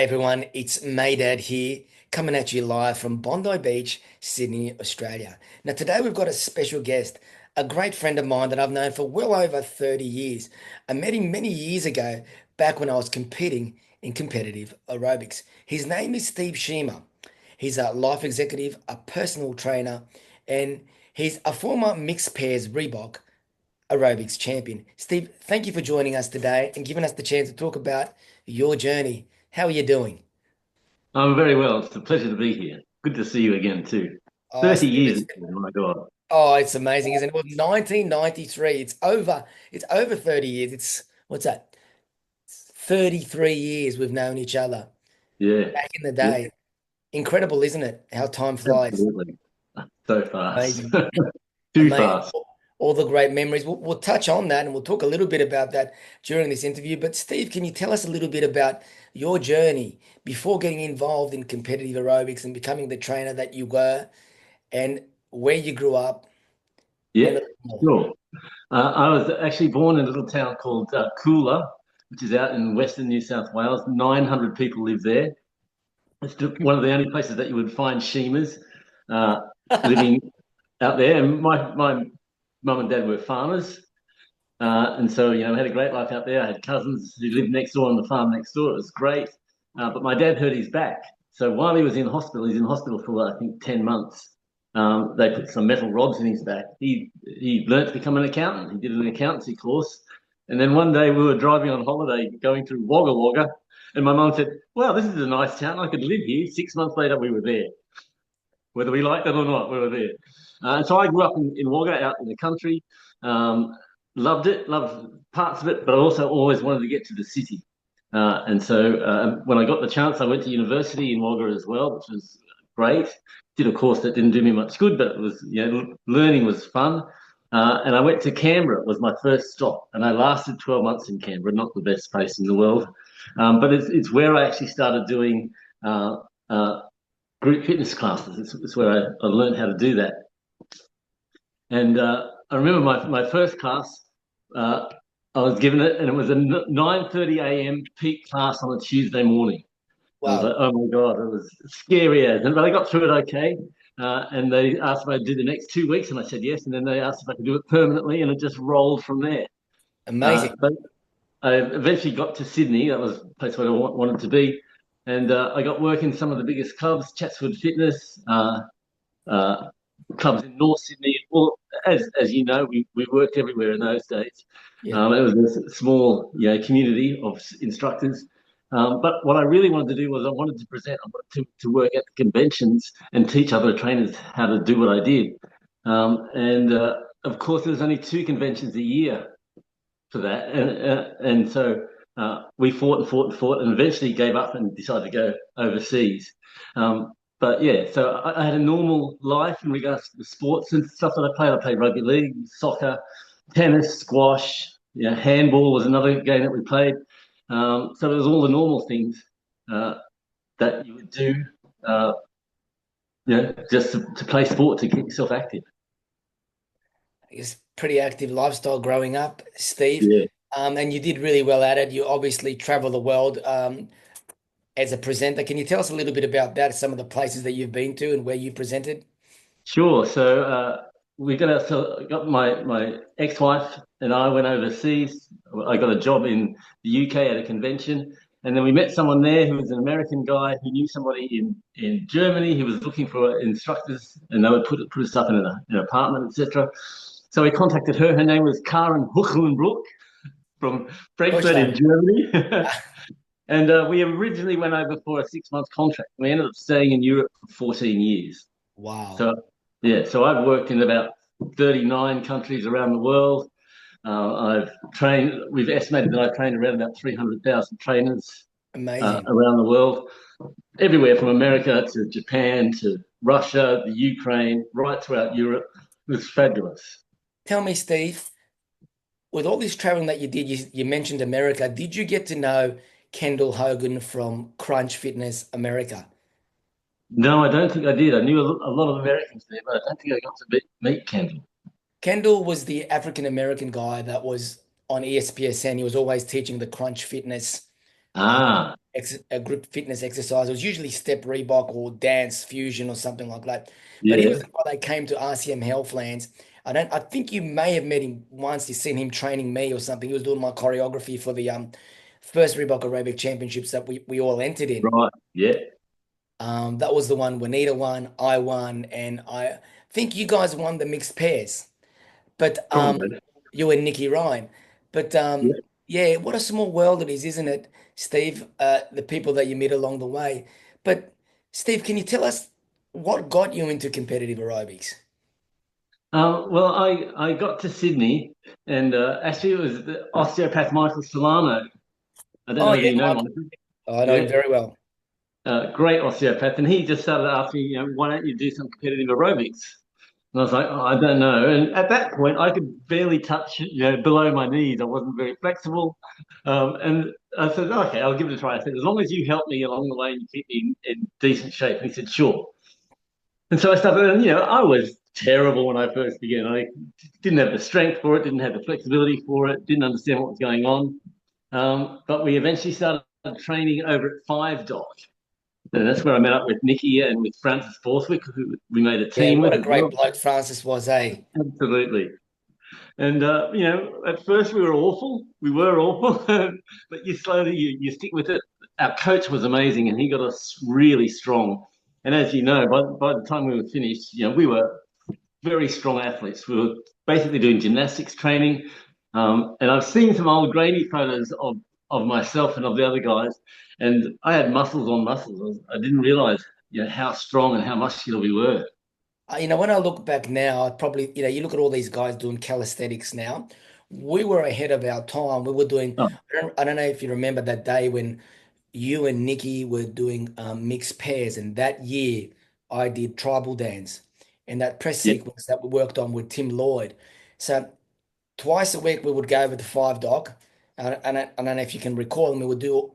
G'day everyone, it's Maydad here, coming at you live from Bondi Beach, Sydney, Australia. Now today we've got a special guest, a great friend of mine that I've known for well over 30 years. I met him many years ago, back when I was competing in competitive aerobics. His name is Steve Schema. He's a life executive, a personal trainer, and he's a former mixed pairs Reebok aerobics champion. Steve, thank you for joining us today and giving us the chance to talk about your journey. How are you doing? I'm very well. It's a pleasure to be here. Good to see you again too. Oh, 30 Steve, years, oh my God. it's amazing, isn't it? Well, 1993. It's over 30 years. It's what's that? 33 years we've known each other Yeah, back in the yeah, day. Incredible, isn't it? How time flies. absolutely. So fast. Amazing. Too Amazing. fast. All the great memories. We'll touch on that and we'll talk a little bit about that during this interview. But Steve, can you tell us a little bit about your journey before getting involved in competitive aerobics and becoming the trainer that you were and where you grew up and Yeah, a little more? sure. I was actually born in a little town called Coolah, which is out in western New South Wales. 900 people live there. It's one of the only places that you would find Sheemers uh, living out there. And my mum and dad were farmers. And so, I had a great life out there. I had cousins who lived next door on the farm next door. It was great. But my dad hurt his back. So while he was in hospital, he's in hospital for, I think, 10 months. They put some metal rods in his back. He learnt to become an accountant. He did an accountancy course. And then one day we were driving on holiday going through Wagga Wagga. And my mum said, "Wow, this is a nice town. I could live here." 6 months later, we were there. Whether we liked it or not, we were there. And so I grew up in Wagga, out in the country. Um, Loved it, loved parts of it, but I also always wanted to get to the city. And so when I got the chance, I went to university in Wagga as well, which was great. Did a course that didn't do me much good, but it was, learning was fun. And I went to Canberra, it was my first stop, and I lasted 12 months in Canberra, not the best place in the world. But it's where I actually started doing uh, uh, group fitness classes. It's where I learned how to do that. And I remember my first class, uh, I was given it, and it was a 9:30 a.m. peak class on a Tuesday morning. I was like, Wow. oh my God, it was scary as, but I got through it okay. And they asked if I'd do the next 2 weeks, and I said yes. And then they asked if I could do it permanently, and it just rolled from there. Amazing. But I eventually got to Sydney. That was the place where I wanted to be. And I got work in some of the biggest clubs, Chatswood Fitness, uh, clubs in North Sydney. Well, as you know, we worked everywhere in those days. Yeah. It was a small, community of instructors. But what I really wanted to do was I wanted to present. I wanted to work at the conventions and teach other trainers how to do what I did. And of course, there's only two conventions a year for that, and so we fought and fought and fought, and eventually gave up and decided to go overseas. But yeah, so I had a normal life in regards to the sports and stuff that I played. I played rugby league, soccer, tennis, squash. Handball was another game that we played. So it was all the normal things uh, that you would do, uh, just to play sport to keep yourself active. It's pretty active lifestyle growing up, Steve. Yeah. And you did really well at it. You obviously travel the world as a presenter. Can you tell us a little bit about that, some of the places that you've been to and where you presented? Sure. So got my ex-wife and I went overseas. I got a job in the UK at a convention, and then we met someone there who was an American guy who knew somebody in Germany who was looking for instructors, and they would put us up in an apartment, etc. So we contacted her. Her name was Karen Huchlenbrook from Frankfurt in Deutschland. Germany. And we originally went over for a 6 month contract. We ended up staying in Europe for 14 years. Wow. So, yeah, so I've worked in about 39 countries around the world. We've estimated that I've trained around about 300,000 trainers Amazing. around the world, everywhere from America to Japan to Russia, the Ukraine, right throughout Europe. It was fabulous. Tell me, Steve, with all this traveling that you did, you mentioned America. Did you get to know Kendall Hogan from Crunch Fitness America? No, I don't think I did. I knew a lot of Americans there, but I don't think I got to meet Kendall. Kendall was the African American guy that was on ESPN. He was always teaching the Crunch Fitness. Uh, Ah, ex a group fitness exercise. It was usually step Reebok or dance fusion or something like that. But he was Yeah. the guy that came to RCM Healthlands. I think you may have met him once. You've seen him training me or something. He was doing my choreography for the first Reebok aerobic championships that we all entered in. Right. Yeah. That was the one Juanita won, I won, and I think you guys won the mixed pairs. But Probably. you and Nikki Ryan. But Yeah. yeah, what a small world it is, isn't it, Steve? The people that you meet along the way. But Steve, can you tell us what got you into competitive aerobics? Well, I got to Sydney, and actually it was the osteopath Michael Solano. I don't Oh know whether yeah, you know Michael. Michael. Oh, I know him Yeah. very well. Great osteopath, and he just started asking me, why don't you do some competitive aerobics? And I was like, oh, I don't know. And at that point, I could barely touch, below my knees. I wasn't very flexible. And I said, okay, I'll give it a try. I said, as long as you help me along the way and you keep me in decent shape. And he said, sure. And so I started, and I was terrible when I first began. I didn't have the strength for it, didn't have the flexibility for it, didn't understand what was going on. But we eventually started training over at Five Dock. And that's where I met up with Nikki and with Francis Borthwick, who we made a Yeah, team what with a as great well. bloke Francis was, eh? Absolutely. And at first we were awful. We were awful, but you stick with it. Our coach was amazing, and he got us really strong. And as you know, by the time we were finished, we were very strong athletes. We were basically doing gymnastics training. And I've seen some old grainy photos of myself and of the other guys, and I had muscles on muscles. I didn't realize, how strong and how muscular we were. When I look back now, I probably, you look at all these guys doing calisthenics now. We were ahead of our time. We were doing, Oh, I don't know if you remember that day when you and Nikki were doing mixed pairs, and that year I did tribal dance and that press yeah, sequence that we worked on with Tim Lloyd. So twice a week we would go over the five dock. I don't know if you can recall, and we would do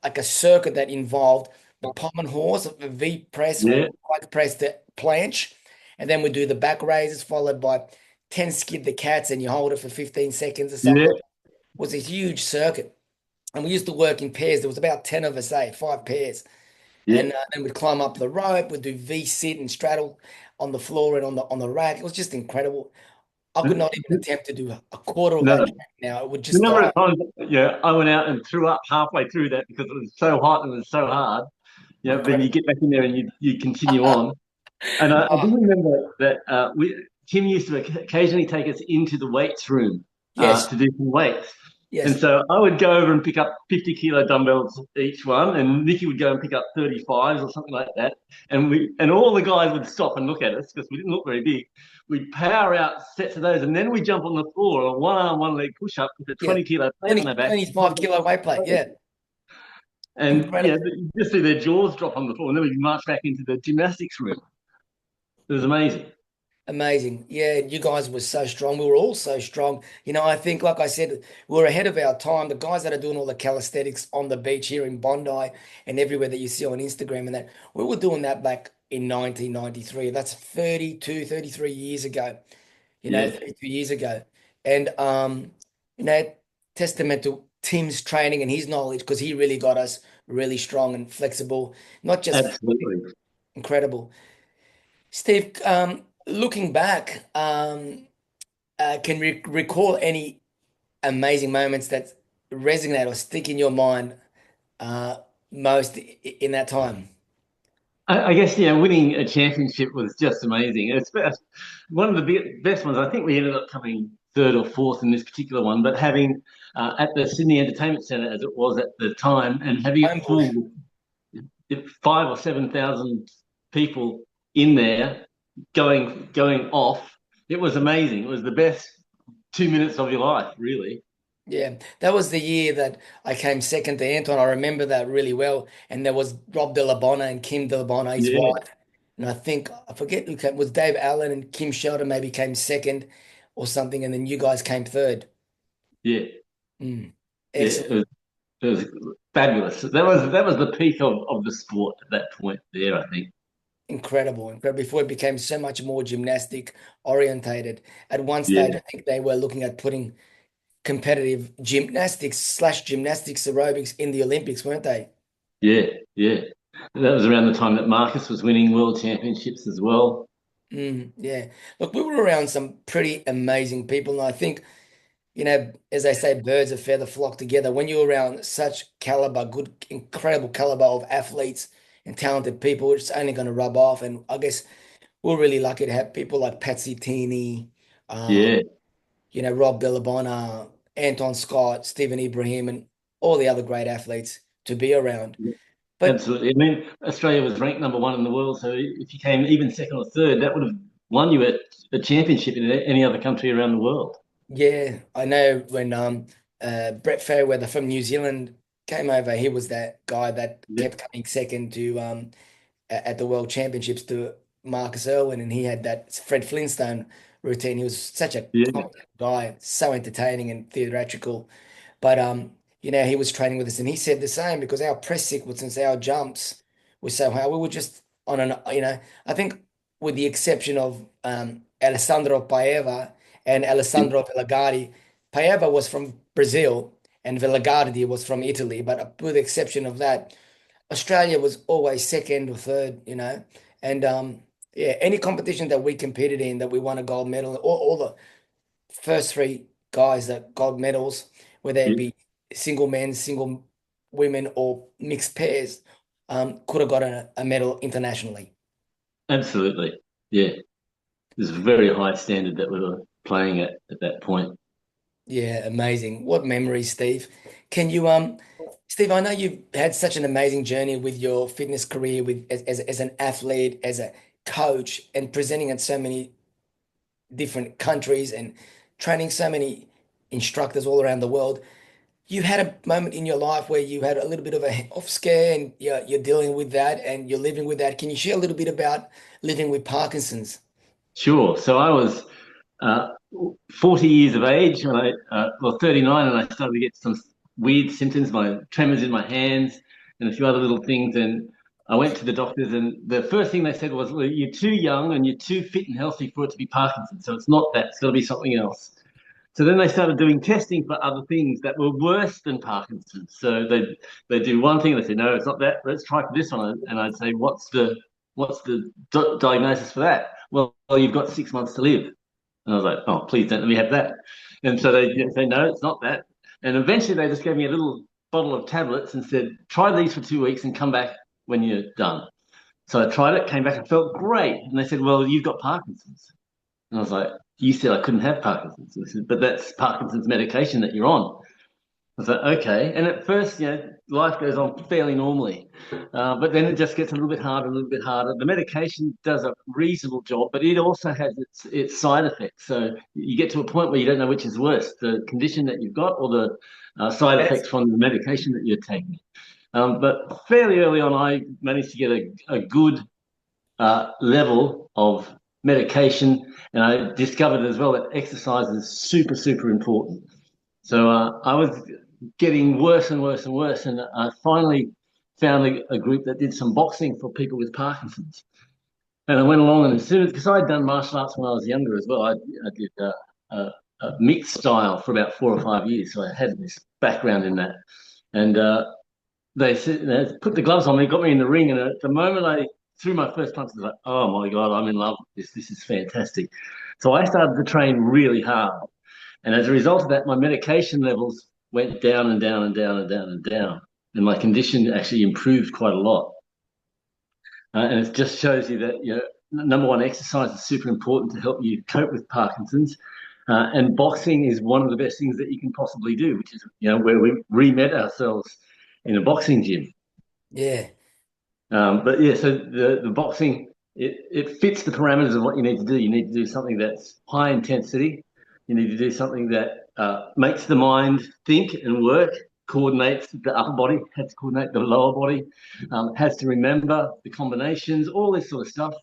like a circuit that involved the pommel horse, a V press yeah, or like press the planche, and then we do the back raises followed by 10 skid the cats and you hold it for 15 seconds or something. yeah, It was a huge circuit. And we used to work in pairs. There was about 10 of us, five pairs. yeah. And then we'd climb up the rope, we'd do V sit and straddle on the floor and on the rack. It was just incredible. I could not even attempt to do a quarter of that No, now. It would the just number die. of times, I went out and threw up halfway through that because it was so hot and it was so hard. Then you Incredible. get back in there and you continue on. And I do Oh, remember that Tim used to occasionally take us into the weights room yes, to do some weights. And yes. so I would go over and pick up 50-kilo dumbbells each one, and Nikki would go and pick up 35s or something like that. And all the guys would stop and look at us because we didn't look very big. We'd power out sets of those, and then we'd jump on the floor on a one arm, one leg push up with a Yeah. 20-kilo plate on 20, our back. 25 kilo weight plate. Yeah. And Incredible. you just see their jaws drop on the floor, and then we'd march back into the gymnastics room. It was amazing. Amazing. Yeah, you guys were so strong. We were all so strong. I think, like I said, we were ahead of our time. The guys that are doing all the calisthenics on the beach here in Bondi and everywhere that you see on Instagram and that, we were doing that back in 1993. That's 32, 33 years ago, Yeah, 32 years ago. And, you know, testament to Tim's training and his knowledge because he really got us really strong and flexible, not just absolutely. incredible. Steve, looking back, can recall any amazing moments that resonate or stick in your mind uh, most in that time? I guess winning a championship was just amazing. It's one of the best ones. I think we ended up coming third or fourth in this particular one, but having at the Sydney Entertainment Centre as it was at the time, and having it Homebush. full, 5 or 7 thousand people in there going off. It was amazing. It was the best 2 minutes of your life, really. Yeah, that was the year that I came second to Anton. I remember that really well. And there was Rob De La Bonne and Kim De La Bonne, his Yeah, wife. And I forget who came, was Dave Allen and Kim Shelter maybe came second or something. And then you guys came third. yeah, Mm. yeah. Excellent. It was fabulous. That was the peak of the sport at that point there, I think. Incredible, incredible. Before it became so much more gymnastic orientated. At one stage, Yeah. I think they were looking at putting competitive gymnastics/gymnastics aerobics in the Olympics, weren't they? Yeah, yeah. That was around the time that Marcus was winning world championships as well. Yeah. Look, we were around some pretty amazing people, and I think, as they say, birds of feather flock together. When you're around such caliber, good, incredible caliber of athletes and talented people, it's only going to rub off. And I guess we're really lucky to have people like Patsy Teeny, Yeah, Rob Billabona, Anton Scott, Stephen Ibrahim, and all the other great athletes to be around. But absolutely. I mean, Australia was ranked number one in the world, so if you came even second or third, that would have won you a championship in any other country around the world. yeah, I know when Brett Fairweather from New Zealand came over, he was that guy that Yeah, kept coming second to at the World Championships to Marcus Irwin, and he had that Fred Flintstone routine. He was such a yeah, competent guy, so entertaining and theatrical. But he was training with us, and he said the same because our press sequences, our jumps were so high. We were just on I think with the exception of Alessandro Paeva and yeah, Alessandro Villagardi, Paeva was from Brazil and Villagardi was from Italy. But with the exception of that, Australia was always second or third, and yeah, any competition that we competed in that we won a gold medal, all the first three guys that gold medals, whether it yeah. be single men, single women, or mixed pairs, could have got a medal internationally. Absolutely. Yeah. There's a very high standard that we were playing at that point. Yeah, amazing. What memories, Steve. Can you Steve, I know you've had such an amazing journey with your fitness career with as an athlete, as a coach, and presenting at so many different countries and training so many instructors all around the world. You had a moment in your life where you had a little bit of a health scare and you're dealing with that and you're living with that. Can you share a little bit about living with Parkinson's? Sure. So I was uh, 40 years of age when well, 39, and I started to get some weird symptoms, my tremors in my hands and a few other little things. And I went to the doctors, and the first thing they said was, well, you're too young and you're too fit and healthy for it to be Parkinson's. So it's not that, it's got to be something else. So then they started doing testing for other things that were worse than Parkinson's. So they do one thing, they say, no, it's not that. Let's try for this one. And I'd say, what's the diagnosis for that? Well, you've got 6 months to live. And I was like, oh, please don't let me have that. And so they say, no, it's not that. And eventually they just gave me a little bottle of tablets and said, try these for 2 weeks and come back when you're done. So I tried it, came back, and felt great. And they said, well, you've got Parkinson's. And I was like, you said I couldn't have Parkinson's. I said, but that's Parkinson's medication that you're on. I was like, okay. And at first, life goes on fairly normally. But then it just gets a little bit harder, a little bit harder. The medication does a reasonable job, but it also has its side effects. So you get to a point where you don't know which is worse, the condition that you've got or the side That's effects from the medication that you're taking. But fairly early on, I managed to get a good level of medication. And I discovered as well that exercise is super, super important. So I was getting worse and worse and worse. And I finally found a group that did some boxing for people with Parkinson's. And I went along, and as soon as, because I'd done martial arts when I was younger as well, I did a mixed style for about 4 or 5 years. So I had this background in that. And they said, they put the gloves on me, got me in the ring. And at the moment I threw my first punch, I was like, oh my God, I'm in love with this. This is fantastic. So I started to train really hard. And as a result of that, my medication levels went down and down and down and down and down. And my condition actually improved quite a lot. And it just shows you that, number one, exercise is super important to help you cope with Parkinson's. And boxing is one of the best things that you can possibly do, which is, where we re-met ourselves in a boxing gym. yeah. But yeah, so the boxing, it fits the parameters of what you need to do. You need to do something that's high intensity. You need to do something that makes the mind think and work, coordinates the upper body, has to coordinate the lower body, has to remember the combinations, all this sort of stuff.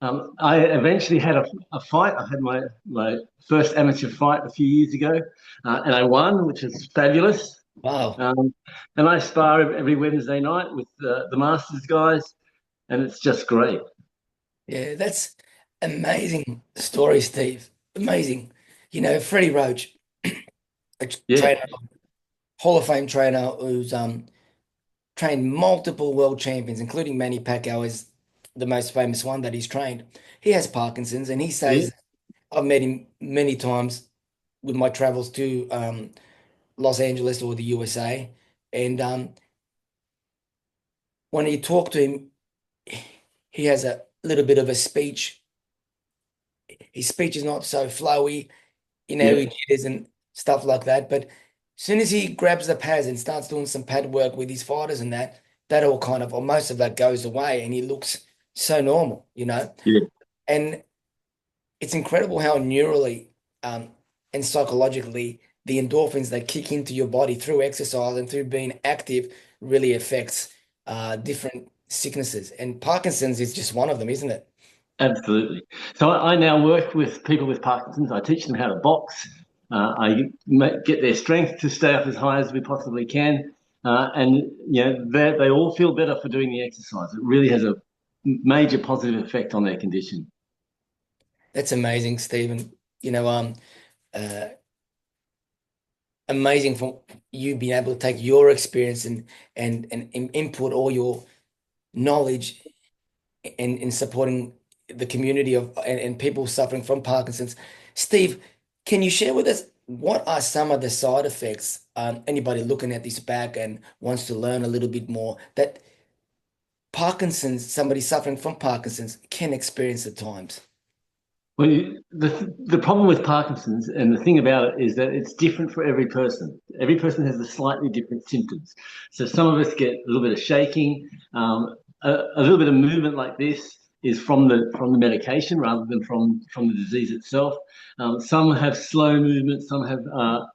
I eventually had a fight. I had my first amateur fight a few years ago, and I won, which was fabulous. Wow. Um, and I spar every Wednesday night with the Masters guys, and it's just great. Yeah, that's amazing story, Steve. Amazing. Freddie Roach, a Yeah, trainer, Hall of Fame trainer who's trained multiple world champions, including Manny Pacquiao is the most famous one that he's trained. He has Parkinson's, and he Yeah, says, I've met him many times with my travels to Los Angeles or the USA. And when you talk to him, he has a little bit of a speech. His speech is not so flowy, yeah, he jitters and stuff like that. But as soon as he grabs the pads and starts doing some pad work with his fighters and that all kind of, or most of that goes away and he looks so normal. yeah. And it's incredible how neurally um, and psychologically the endorphins that kick into your body through exercise and through being active really affects different sicknesses. And Parkinson's is just one of them, isn't it? Absolutely. So I now work with people with Parkinson's. I teach them how to box. Get their strength to stay up as high as we possibly can, and they all feel better for doing the exercise. It really has a major positive effect on their condition. That's amazing, Stephen. You know, uh, amazing for you being able to take your experience and input all your knowledge in supporting the community and people suffering from Parkinson's. Steve, can you share with us what are some of the side effects, anybody looking at this back and wants to learn a little bit more, that somebody suffering from Parkinson's can experience at times? Well, the problem with Parkinson's, and the thing about it is that it's different for every person. Every person has a slightly different symptoms. So some of us get a little bit of shaking, a little bit of movement like this is from the medication rather than from the disease itself. Some have slow movement, some have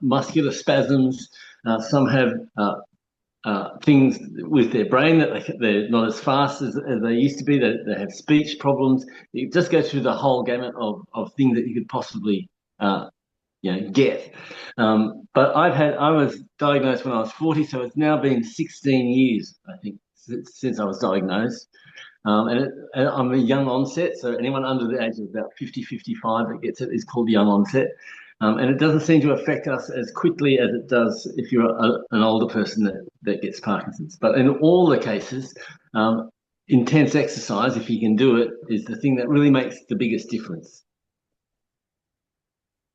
muscular spasms, some have things with their brain that they're not as fast as they used to be. They have speech problems. It just goes through the whole gamut of things that you could possibly get. But I was diagnosed when I was 40, so it's now been 16 years, I think, since I was diagnosed. And I'm a young onset, so anyone under the age of about 50, 55 that gets it is called young onset. And it doesn't seem to affect us as quickly as it does if you're an older person that gets Parkinson's. But in all the cases, intense exercise, if you can do it, is the thing that really makes the biggest difference.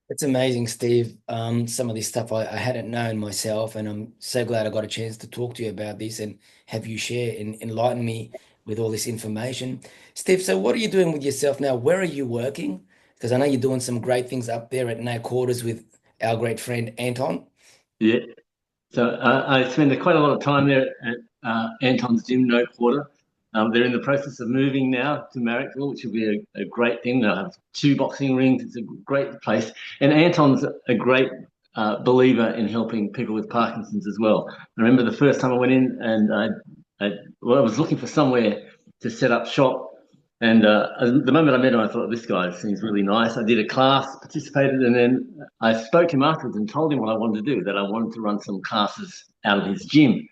It's amazing, Steve. Some of this stuff I hadn't known myself, and I'm so glad I got a chance to talk to you about this and have you share and enlighten me with all this information. Steve, so what are you doing with yourself now? Where are you working? Because I know you're doing some great things up there at No Quarters with our great friend Anton. Yeah. So I spend quite a lot of time there at Anton's gym, No Quarter. They're in the process of moving now to Marrickville, which will be a great thing. They'll have 2 boxing rings. It's a great place. And Anton's a great believer in helping people with Parkinson's as well. I remember the first time I went in and I was looking for somewhere to set up shop. And the moment I met him, I thought, this guy seems really nice. I did a class, participated, and then I spoke to him afterwards and told him what I wanted to do, that I wanted to run some classes out of his gym.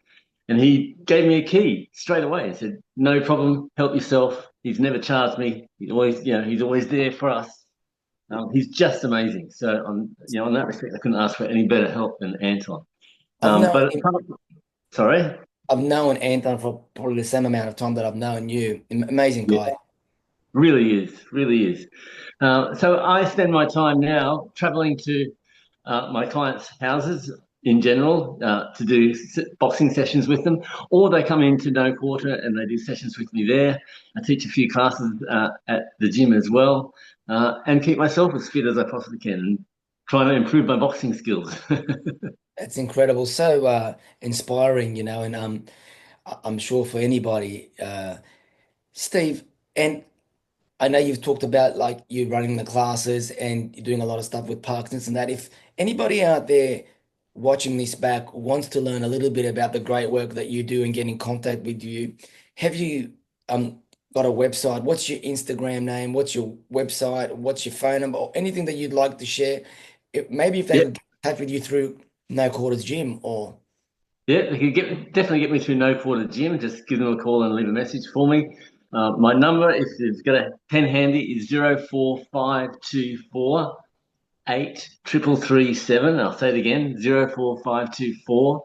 And he gave me a key straight away. He said, no problem, help yourself. He's never charged me. He's always there for us. He's just amazing. So on that respect, I couldn't ask for any better help than Anton. I've known But him, sorry? I've known Anton for probably the same amount of time that I've known you. Amazing Yeah, guy. really is, really is. So I spend my time now traveling to my clients' houses in general to do boxing sessions with them, or they come into No Quarter and they do sessions with me there. I teach a few classes at the gym as well, and keep myself as fit as I possibly can, and trying to improve my boxing skills. That's incredible. So inspiring, and I'm sure for anybody, Steve, and I know you've talked about like you running the classes and you're doing a lot of stuff with Parkinson's and that. If anybody out there watching this back wants to learn a little bit about the great work that you do and get in contact with you, have you got a website? What's your Instagram name? What's your website? What's your phone number? Or anything that you'd like to share? Maybe if they Yeah, could get in touch with you through No Quarters Gym or yeah, they could definitely get me through No Quarter Gym. Just give them a call and leave a message for me. My number, if you've got a pen handy, is 04524 I'll say it again, 04524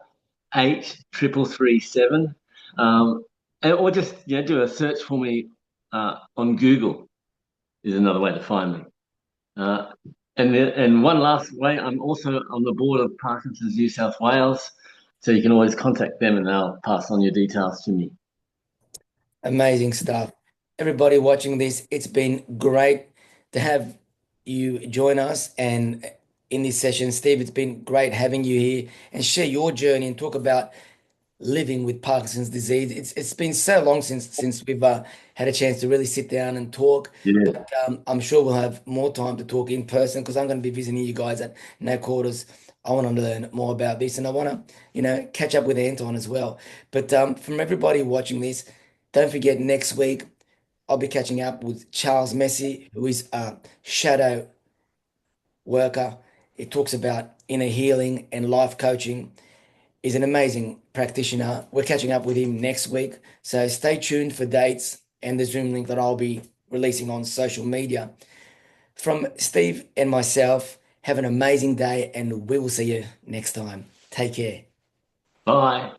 83337. Um, or just do a search for me on Google is another way to find me. Uh, and one last way, I'm also on the board of Parkinson's New South Wales, so you can always contact them and they'll pass on your details to me. Amazing stuff. Everybody watching this, it's been great to have you join us and in this session. Steve, it's been great having you here and share your journey and talk about living with Parkinson's disease. It's been so long since we've had a chance to really sit down and talk, Yeah, but I'm sure we'll have more time to talk in person because I'm going to be visiting you guys at No Quarters. I want to learn more about this, and I want to, catch up with Anton as well. But from everybody watching this, don't forget next week I'll be catching up with Charles Messi, who is a shadow worker. He talks about inner healing and life coaching. He's an amazing practitioner. We're catching up with him next week. So stay tuned for dates and the Zoom link that I'll be releasing on social media. From Steve and myself, have an amazing day and we will see you next time. Take care. bye.